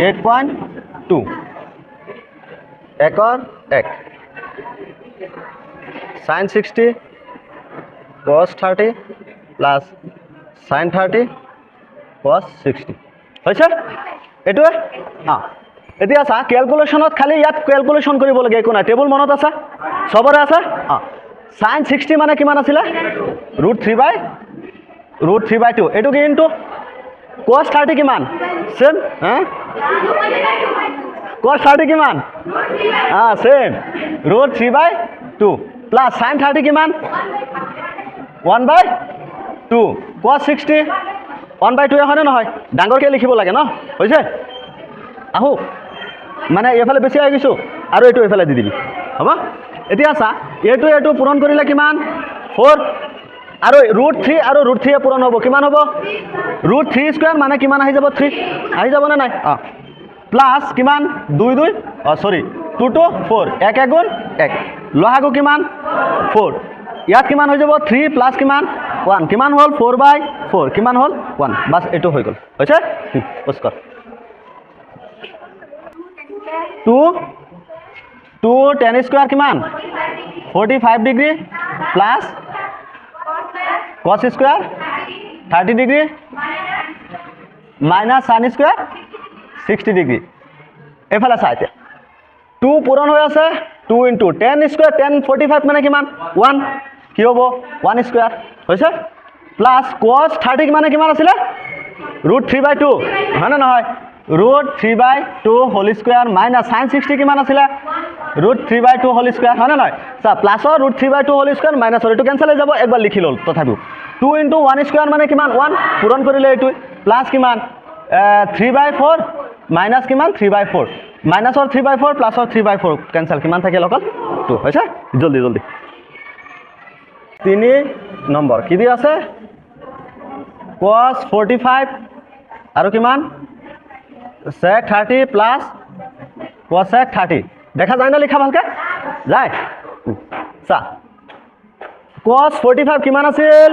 8.2 একৰ 1 sin 60 cos 30 plus sin 30 cos 60 হৈছে এটোৱে এতিয়া চা ক্যালকুলেশনত খালি ইয়াত ক্যালকুলেশন কৰিব লাগে একো নাই টেবুল মনত আছে সবৰে আছে sin 60 মানে কিমান আছিল √3/2 এটো কি ইনটু cos 30 কিমান সেম cos 30 কিমান সেম √3/2 প্লাস sin 30 কিমান 1/2 cos 60 1/2 হয় নহয় ডাঙৰকে লিখিব লাগে ন হৈছে আহো মানে এফালে বেছি আহি গৈছো আৰু এটো এফালে দি দিবি হ'ব এতিয়া চা এটো পূৰণ কৰিলে কিমান 4 আৰু √3 আৰু √3 পূৰণ হ'ব কিমান হ'ব √3 স্কয়াৰ মানে কিমান আহি যাব 3 আহি যাব না নাই প্লাস কিমান 2 2 সরি 2 2 4 1 1 গুণ 1 লহাগু কিমান 4 ইয়াত কিমান হৈ যাব 3 প্লাস কিমান 1 কিমান হল 4/4 কিমান হল 1 বাস এটো হৈ গল হৈছে পুষ্কৰ 2 tan স্কয়াৰ কিমান 45 degree plus cos square 30 degree minus sin square 60 degree এফালে চাইতে 2 পূৰণ হৈ আছে 2 * tan স্কয়ার tan 45 মানে কিমান 1 কি হ'ব 1 স্কয়ার হৈছে প্লাস cos 30 মানে কিমান আছিল √3/2 হয় না নহয় √3/2 হোল স্কয়ার মাইনাস sin 60 কিমান আছিল √3/2 হোল স্কয়ার হয় না নহয় সা প্লাসৰ √3/2 হোল স্কয়াৰ মাইনাসৰ এটো ক্যান্সেল হৈ যাব একবাৰ লিখি লল তথাপিও 2 * 1 স্কয়াৰ মানে কিমান 1 পূৰণ কৰিলে এটো প্লাস কিমান 3/4 মাইনাস কিমান 3/4 মাইনাসৰ 3/4 প্লাসৰ 3/4 ক্যান্সেল কিমান থাকে লগল 2 হৈছে জলদি জলদি 3 নম্বৰ কি দি আছে cos 45 আৰু কিমান sec 30 প্লাস cosec 30 দেখা যায় না লিখা ভালকে যায় সা cos 45 কিমান আছিল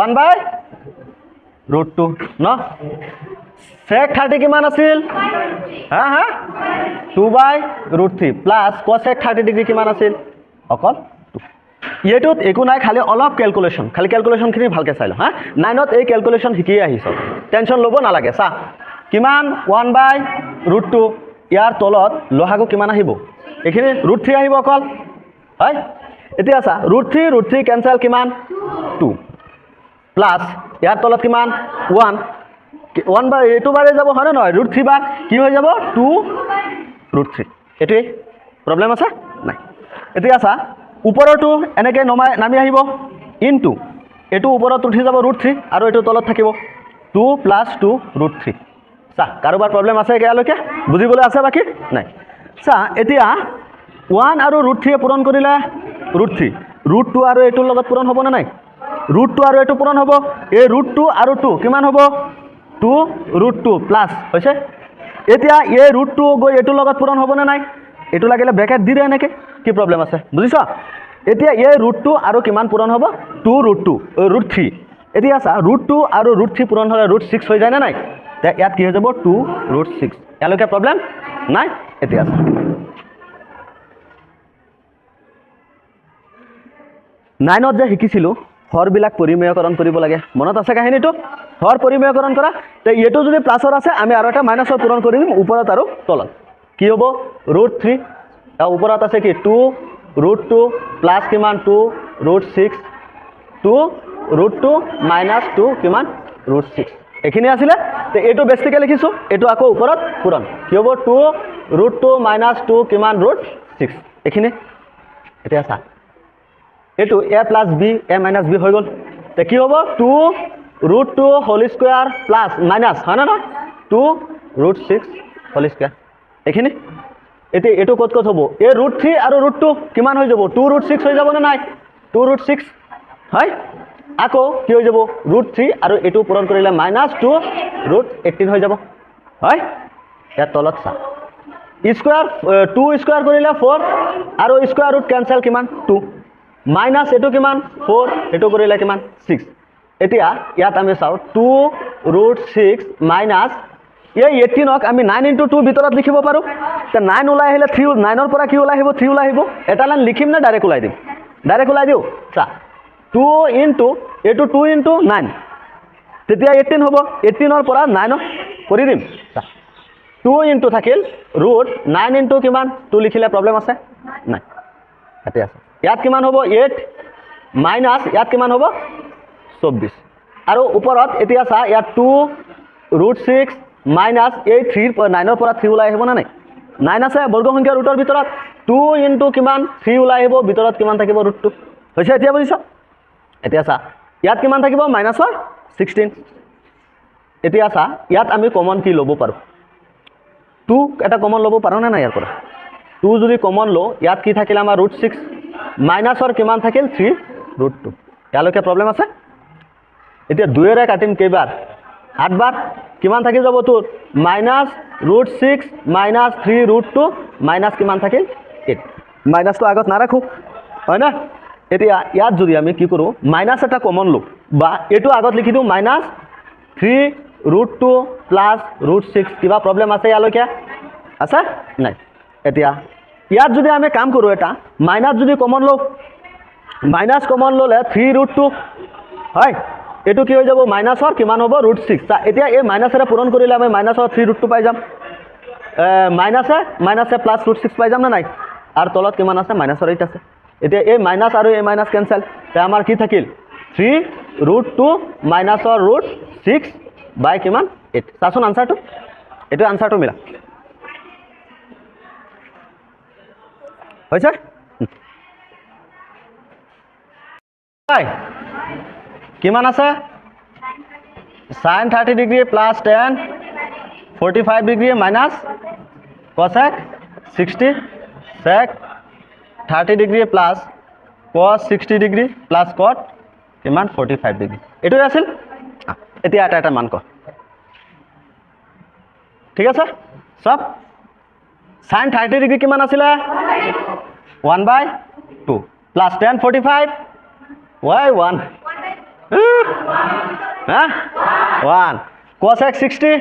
1/√2 ন sec 30 কিমান আছিল হ্যাঁ 2/√3 প্লাস cosec 30 ডিগ্ৰী কিমান আছিল অকল 2 এটোত একো নাই খালি অলপ ক্যালকুলেশন খালি ক্যালকুলেশন খিনি ভালকে চাই ল হ্যাঁ 9ত এই ক্যালকুলেশন শিকি আহিছ টেনশন লব না লাগে সা কিমান 1/√2 ইয়াৰ তলত লহাগু কিমান আহিব এখিনি √3 আহিব অকল হয় এতিয়া সা √3 ক্যান্সেল কিমান 2 প্লাস ইয়াৰ তলত কিমান 1 1/2 বাৰে যাব হয় না নহয় √3 বাৰ কি হৈ যাব 2√3 এটোই প্ৰবলেম আছে নাই এতিয়া সা ওপৰটো এনেকে নামি আহিব ইনটু এটো ওপৰত উঠি যাব √3 আৰু এটো তলত থাকিব 2 + 2√3 সা কাৰোবাৰ প্ৰবলেম আছে এতিয়ালৈকে বুজিবলৈ আছে বাকি নাই সা এতিয়া 1 আৰু √3 পূৰণ কৰিলে √2 আৰু এটোৰ লগত পূৰণ হ'ব না নাই √2 আৰু এটো পূৰণ হ'ব এই √2 আৰু 2 কিমান হ'ব 2√2 প্লাস হৈছে এতিয়া এই √2 গৈ এটোৰ লগত পূৰণ হ'ব না নাই এটো লাগিলে ব্ৰেকেট দি দে এনেকে কি প্ৰবলেম আছে বুজিছ এতিয়া এই √2 আৰু কিমান পূৰণ হ'ব 2√2 √3 এতিয়া সা √2 আৰু √3 পূৰণ হ'লে √6 হৈ যায় না নাই তে ইয়াত কি হৈ যাব 2√6 ইয়ালৈকে প্ৰবলেম নাই এতিয়া 9ত যে শিকিছিলো হৰ বিলাক পৰিমেয়কৰণ কৰিব লাগে মনত আছে কাহিনীটো হৰ পৰিমেয়কৰণ কৰা তে এটো যদি প্লাসৰ আছে আমি আৰু এটা মাইনাসৰ পূৰণ কৰি দিম ওপৰত আৰু তলত কি হ'ব √3 আৰু ওপৰত আছে কি 2√2 প্লাস কিমান 2√6 2√2 মাইনাস 2 কিমান √6 এখিনি আছিলে তে এটো বেসিক্যালি লিখিছো এটো আকৌ ওপৰত পূৰণ কি হ'ব 2√2 মাইনাস 2 কিমান √6 এখিনি এতিয়া চা এটো a plus b a minus b হৈ গল তে কি হ'ব 2√2 হোল স্কয়ার প্লাস মাইনাস হয় না 2√6 হোল স্কয়ার এখিনি এটো কত হ'ব এ √3 আৰু √2 কিমান হৈ যাব 2√6 হৈ যাব না নাই 2√6 হয় আকৌ কি হৈ যাব √3 আৰু এটো পূৰণ কৰিলে মাইনাস 2√18 হৈ যাব হয় ইয়াত তলত চা স্কয়াৰ 2 স্কয়াৰ কৰিলে 4 আৰু স্কয়াৰ ৰুট ক্যান্সেল কিমান 2 মাইনাস এটো কিমান 4 এটো কৰিলে কিমান 6 এতিয়া ইয়াত আমি চাও 2√6 মাইনাস এই 18ক আমি 9 × 2 ভিতৰত লিখিব পাৰোঁ তে 9 ওলাই আহিলে 3 9ৰ পৰা কি ওলাই আহিব 3 ওলাই আহিব এটা লাইন লিখিম না ডাইৰেক্ট ওলাই দিম ডাইৰেক্ট ওলাই দিওঁ চা 2 × এইটো 2 × 9 তেতিয়া 18 হ'ব 18ৰ পৰা 9 কৰি দিম চা 2 × থাকিল ৰুট 9 × কিমান 2 লিখিলে প্ৰব্লেম আছে নাই ইয়াতে আছে ইয়াত কিমান হ'ব 8 মাইনাছ ইয়াত কিমান হ'ব 24 আৰু ওপৰত এতিয়া চা ইয়াত 2 √6 মাইনাছ এই 3 9ৰ পৰা 3 ওলাই আহিব না নাই 9 আছে বৰ্গ সংখ্যা ৰুটৰ ভিতৰত 2 × কিমান 3 ওলাই আহিব ভিতৰত কিমান থাকিব √2 হৈছে এতিয়া বুজিছ এতিয়া চা ইয়াত কিমান থাকিব মাইনাছৰ 16 এতিয়া চা ইয়াত আমি কমন কি ল'ব পাৰোঁ 2 এটা কমন ল'ব পাৰোঁ না নাই ইয়াৰ পৰা 2 যদি কমন লওঁ ইয়াত কি থাকিল আমাৰ √6 মাইনাছৰ কিমান থাকিল 3 √2 ইয়ালৈকে প্ৰব্লেম আছে এতিয়া 2ৰে কাটিম কেইবাৰ 8 বাৰ কিমান থাকি যাব তোৰ মাইনাছ √6 মাইনাছ 3 √2 মাইনাছ কিমান থাকিল 8 মাইনাছটো আগত নাৰাখোঁ হয় না এতিয়া ইয়াত যদি আমি কি কৰোঁ মাইনাছ এটা কমন লওঁ বা এইটো আগত লিখি দিওঁ মাইনাছ 3 √2 প্লাছ √6 কিবা প্ৰব্লেম আছে ইয়ালৈকে আছে নাই এতিয়া ইয়াত যদি আমি কাম কৰোঁ এটা মাইনাছ যদি কমন লওঁ মাইনাছ কমন ল'লে 3 √2 হয় এইটো কি হৈ যাব মাইনাছৰ কিমান হ'ব √6 চা এতিয়া এই মাইনাছেৰে পূৰণ কৰিলে আমি মাইনাছৰ 3 √2 পাই যাম মাইনাছে প্লাছ √6 পাই যাম না নাই আৰু তলত কিমান আছে মাইনাছৰ 8 আছে এতিয়া এই মাইনাছ আৰু এই মাইনাছ কেনচেল তে আমাৰ কি থাকিল 3 √2 মাইনাছৰ √6 বাই কিমান 8 চাচোন আনচাৰটো এইটো আনচাৰটো মিলা হৈছে কিমান আছে sin 30 degree plus 10 45 degree minus cosec 60 sec 30 degree plus cos 60 degree plus cot কিমান 45 ডিগ্ৰী এইটোৱে আছিল এতিয়া এটা এটা মান ক ঠিক আছে সব sin 30 ডিগ্ৰী কিমান আছিলে 1/2 প্লাছ 10 45 why 1 1 cosec 60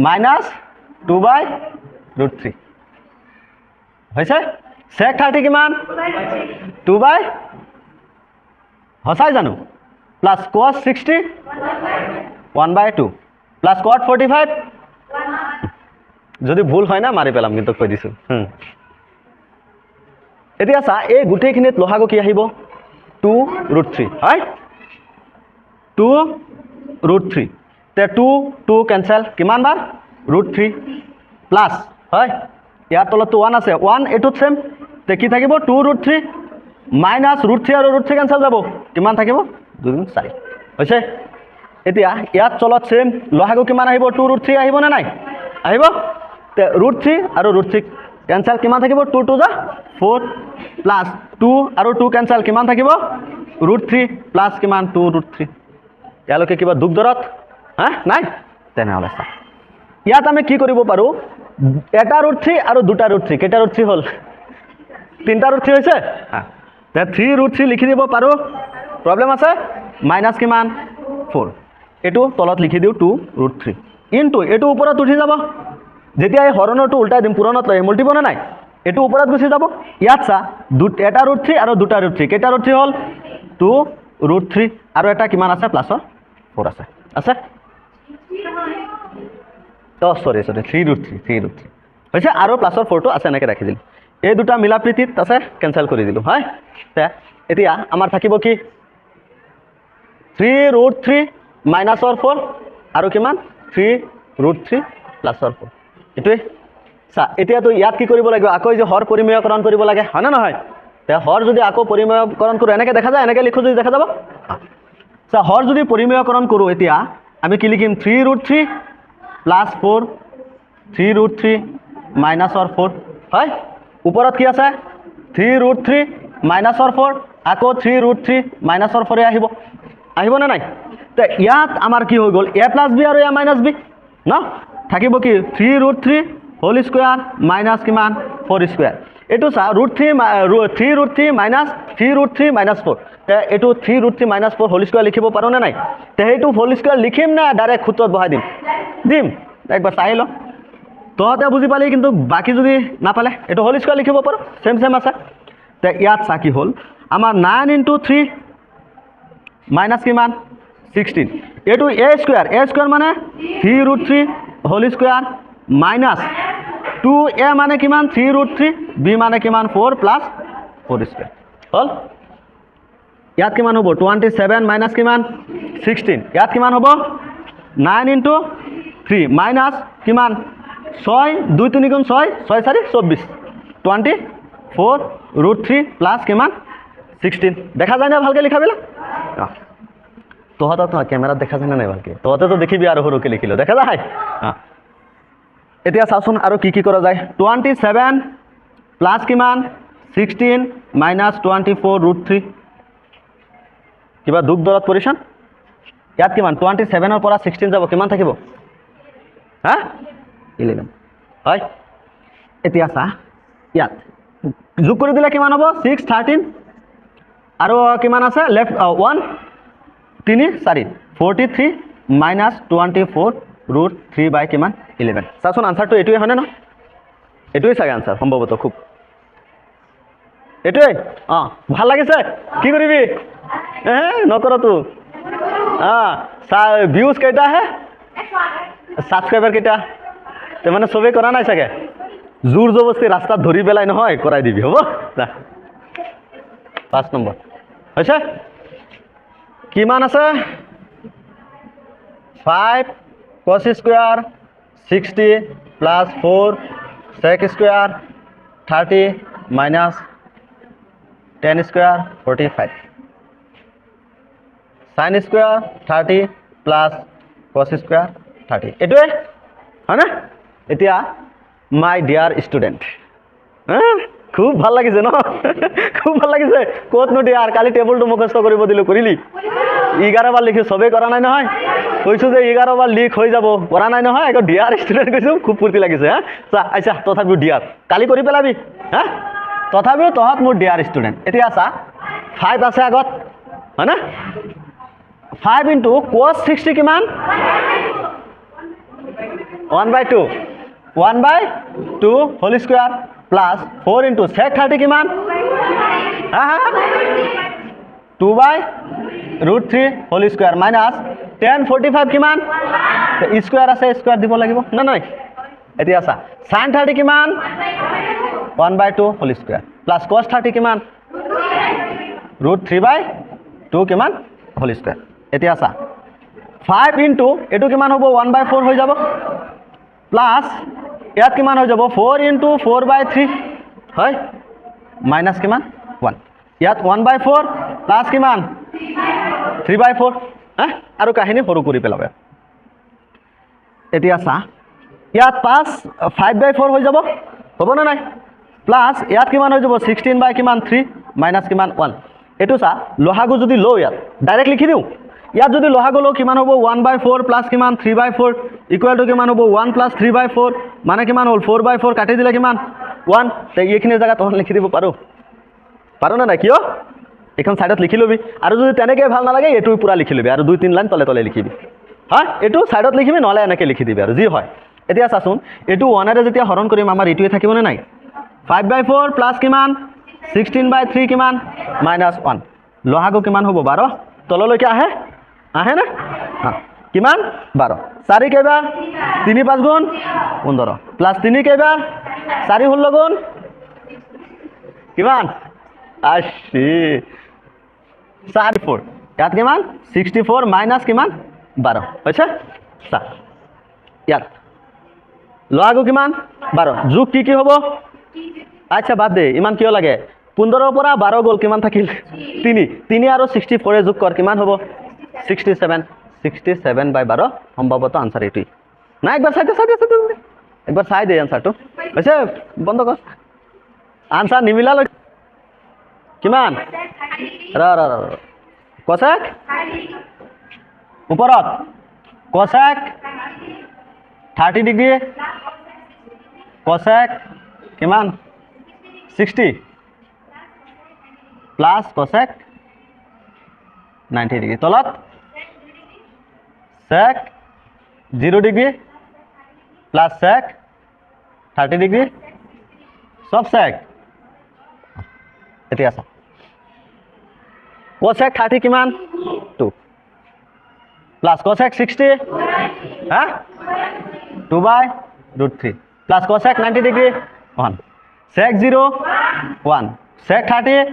minus 2/√3 হৈছে sec 30 কিমান 2/ হসাই জানো প্লাস cos 60 1/2 প্লাস cot 45 যদি ভুল হয় না মারি পেলাম কিন্তু কৈ দিছো এতিয়া চা এই গুটেইখিনিত লহাগো কি আহিব 2√3 হয় 2√3 তে 2 কেনসেল কিমান বাৰ √3 প্লাস হয় ইয়াৰ তলত 1 আছে 1 এটো সেম তে কি থাকিব 2√3 মাইনাস √3 আৰু √3 কেনসেল যাব কিমান থাকিব 2 4 হৈছে এতিয়া ইয়াত তলত সেম লহাগো কিমান আহিব 2√3 আহিব না নাই আহিব তে √3 আৰু √3 কেনসেল কিমান থাকিব 2 2 যা 4 প্লাস 2 আৰু 2 কেনসেল কিমান থাকিব √3 প্লাস কিমান 2√3 ইয়ালৈকে কিবা দুখ দৰত নাই তেনেহলে চা ইয়াত আমি কি কৰিব পাৰো এটা √3 আৰু দুটা √3 কেটা √3 হল তিনটা √3 হৈছে তে 3√3 লিখি দিব পাৰো প্ৰবলেম আছে মাইনাস কিমান 4 এটো তলত লিখি দিও 2√3 ইনটু এটো ওপৰত উঠি যাব যেতিয়া এই হৰণটো উল্টাই দিম পুৰণত লৈ মল্টিপল না নাই এটো ওপৰত গুছি যাব ইয়াত চা এটা √3 আৰু দুটা √3 কেটা √3 হল 2√3 আৰু এটা কিমান আছে প্লাসৰ 4 আছে আছে তো সৰি 3√3 হৈছে আৰু প্লাসৰ 4 টো আছে নাকি ৰাখি দিল এই দুটা মিলা প্ৰীতিত আছে কেনসেল কৰি দিলো হয় তে এতিয়া আমাৰ থাকিব কি 3√3 মাইনাসৰ 4 আৰু কিমান 3√3 প্লাসৰ 4 এটোই চা এতিয়া তো ইয়াত কি কৰিব লাগিব আকৌ যে হৰ পৰিমেয়কৰণ কৰিব লাগে হয় না নহয় তে হৰ যদি আকৌ পৰিমেয়কৰণ কৰো এনেকে দেখা যায় এনেকে লিখো যদি দেখা যাব চা হৰ যদি পৰিমেয়কৰণ কৰো এতিয়া আমি কি লিখিম 3√3 প্লাস 4 3√3 মাইনাসৰ 4 হয় ওপৰত কি আছে 3√3 মাইনাসৰ 4 আকৌ 3√3 মাইনাসৰ 4 আহিব না নাই তে ইয়াত আমাৰ কি হৈ গল a + b আৰু a - b ন থাকিব কি 3√3 হোল স্কয়ার মাইনাস কিমান 4 স্কয়ার এটো চা √3 3√3 মাইনাস 3√3 মাইনাস 4 এইটো 3√3 - 4 হোল স্কোয়ার লিখিব পাৰো নে নাই তে সেইটো হোল স্কোয়ার লিখিম না ডাইরেক্ট সূত্রত বহাই দিম একবার চাই ল তহঁতে বুজি পালি কিন্তু বাকি যদি নাপালে এইটো হোল স্কোয়ার লিখিব পাৰো সেম আছে তে ইয়াত চা কি হ'ল আমাৰ 9 × 3 মাইনাস কিমান 16 এইটো a স্কোয়ার মানে 3√3 হোল স্কোয়ার মাইনাস 2a মানে কিমান 3√3 b মানে কিমান 4 প্লাস 4 স্কোয়ার হল ইয়াত কিমান হ'ব 27 মাইনাস কিমান 16 ইয়াত কিমান হ'ব 9 × 3 মাইনাস কিমান 6 2 3 গুণ 6 6 4 24 24√3 প্লাস কিমান 16 দেখা যায় না ভালকে লিখাবিলাক তহঁত তো ক্যামেরাত দেখা যায় না নাই ভালকে তহঁতে তো দেখিবি আৰু সৰুকে লিখিলো দেখা যায় এতিয়া চাওচোন আৰু কি কৰা যায় 27 প্লাস কিমান 16 মাইনাস 24√3 কিবা দুখ দৰত পৰিছান ইয়াত কিমান 27 ৰ পৰা 16 যাব কিমান থাকিব হা 11 হয় এতিয়া চা ইয়াত যোগ কৰি দিলে কিমান হ'ব 6 13 আৰু কিমান আছে লেফট 1 3 4 43 মাইনাস 24√3 বাই কিমান 11 চাচোন আনসারটো এটুৱে হয়নে ন এটুৱে চাগে আনসাৰ সম্ভৱত খুব এটুৱে ভাল লাগিছে কি কৰিবি নকৰ তো ভিউজ কেইটা হে সাবস্ক্ৰাইবাৰ কেইটা তে মানে সবে কৰা নাই চাগে জোৰ জবস্তি ৰাস্তাত ধৰি পেলাই নহয় কৰাই দিবি হ'ব 5 নম্বৰ হৈছে কিমান আছে 5 cos square 60 plus 4 sec square 30 minus 10 square 45 sin square 30 plus cos square 30 এটুৱে হয় না এতিয়া মাই ডিয়ার স্টুডেন্ট খুব ভাল লাগিছে ন খুব ভাল লাগিছে ক'ত নো ডিয়ার কালি টেবুলটো মুখস্থ কৰিব দিলো কৰিলি 11 বাৰ লিখি সবে কৰা নাই নহয় কৈছো যে 11 বাৰ লিখ হৈ যাব কৰা নাই নহয় এক ডিয়াৰ স্টুডেন্ট কৈছো খুব ফুৰ্তি লাগিছে চা আইছা তথাপিও ডিয়াৰ কালি কৰি পেলাবি তথাপিও তহঁত মোৰ ডিয়ার স্টুডেন্ট এতিয়া চা 5 আছে আগত হয় না 5 × cos 60 কিমান 1/2 1/2 হোল স্কয়ার প্লাস 4 × sec 30 কিমান 2/√3 হোল স্কয়ার মাইনাস 10 45 কিমান স্কয়ার আছে স্কয়ার দিব লাগিব না নাই এতিয়া চা sin 30 কিমান 1/2 হোল স্কয়ার প্লাস cos 30 কিমান √3/2 কিমান হোল স্কয়ার এতিয়া চা 5 × এটো কিমান হ'ব 1/4 হৈ যাব প্লাস ইয়াত কিমান হৈ যাব 4 × 4/3 হয় মাইনাস কিমান 1 ইয়াত 1/4 প্লাস কিমান 3/4 আৰু কাহিনী সৰু কৰি পেলাবে এতিয়া চা ইয়াত 5/4 হৈ যাব হ'ব না নাই প্লাস ইয়াত কিমান হৈ যাব 16 বাই কিমান 3 মাইনাস কিমান 1 এটো চা লহাগু যদি লো ইয়াত ডাইৰেক্ট লিখি দিও ইয়াত যদি লহাগু লো কিমান হ'ব 1/4 প্লাস কিমান 3/4 ইকুয়াল টু কিমান হ'ব 1 প্লাস 3/4 মানে কিমান হ'ল 4/4 কাটি দিলে কিমান 1 তে এইখিনি জায়গা তখন লিখি দিব পাৰো না নাই কিয় এখন সাইডত লিখি লবি আৰু যদি তেনেকে ভাল নালাগে এটু পুৰা লিখি লবি আৰু 2-3 লাইন তলে লিখিবি এটু সাইডত লিখিবি নহলে এনেকে লিখি দিবি আৰু যি হয় এতিয়া চাচোন এটু 1 এৰে যেতিয়া হৰণ কৰিম আমাৰ এটুৱে থাকিব নে নাই 5/4 প্লাস কিমান 16/3 কিমান মাইনাস 1 লহাগু কিমান হ'ব 12 তললৈকে আহে না কিমান 12 4 কেইবাৰ 3 5 গুণ 15 প্লাস 3 কেইবাৰ 4 16 গুণ কিমান 80 4 ইয়াত কিমান 64 মাইনাস কিমান 12 হৈছে চা ইয়াত লহাগু কিমান 12 যোগ কি হ'ব আচ্ছা বাদ দে ইমান কিয় লাগে 15 পৰা 12 গল কিমান থাকিল 3 আৰু 64 যোগ কৰ কিমান হ'ব 67/12 সম্ভৱত আনসাৰ এটুই না একবাৰ চাই একবাৰ চাই দে আনসাৰটো হৈছে বন্ধ কৰ আনসাৰ নিমিলা কিমান কসেক ওপৰত কসেক 30 ডিগ্ৰী কসেক কিমান 60 প্লাস কসেক 90 ডিগ্ৰী তলত sec 0 degree plus sec 30 degree সব sec এতিয়া আছে cosec 30 কিমান 2 প্লাছ cosec 60 হা 2/√3 plus cosec 90 degree 1 sec 0 1 sec 30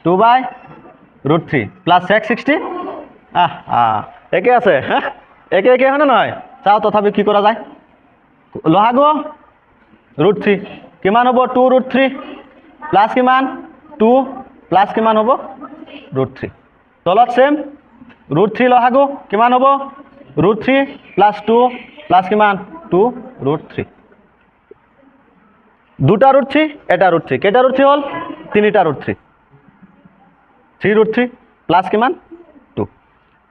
2/√3 plus sec 60 একে আছে একে একে হয় না নহয় চাও তথাপি কি কৰা যায় লহাগু √3 কিমান হ'ব 2√3 প্লাছ কিমান 2 প্লাছ কিমান হ'ব √3 তলত সেম √3 লহাগু কিমান হ'ব √3 প্লাছ 2 প্লাছ কিমান 2√3 দুটা √3 এটা √3 কেইটা √3 হল তিনিটা √3 3√3 প্লাছ কিমান 2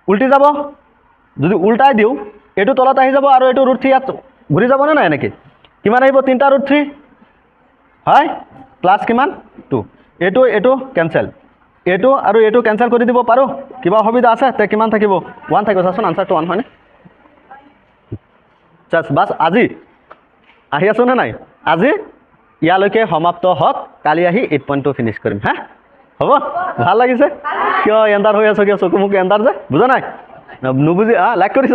উল্টি যাব যদি উল্টাই দিও এটো তলত আহি যাব আৰু এটো √3 ইয়াত ঘুৰি যাব না নাই নেকি কিমান আহিব তিনটা √3 হয় প্লাছ কিমান 2 এটো এটো ক্যান্সেল এটো আৰু এটো ক্যান্সেল কৰি দিব পাৰো কিবা অসুবিধা আছে তে কিমান থাকিব 1 থাকিব চাচোন আনসাৰটো 1 হয়নে জাস্ট বাস আজি আহি আছো না নাই আজি ইয়ালৈকে সমাপ্ত হক কালি আহি 8 পইণ্টটো ফিনিশ কৰিম হা হ'ব ভাল লাগিছে কিয় এন্ডাৰ হৈ আছে কিয় চকু মুখ এন্ডাৰ যে বুজা নাই নুবুজি লাইক কৰিছ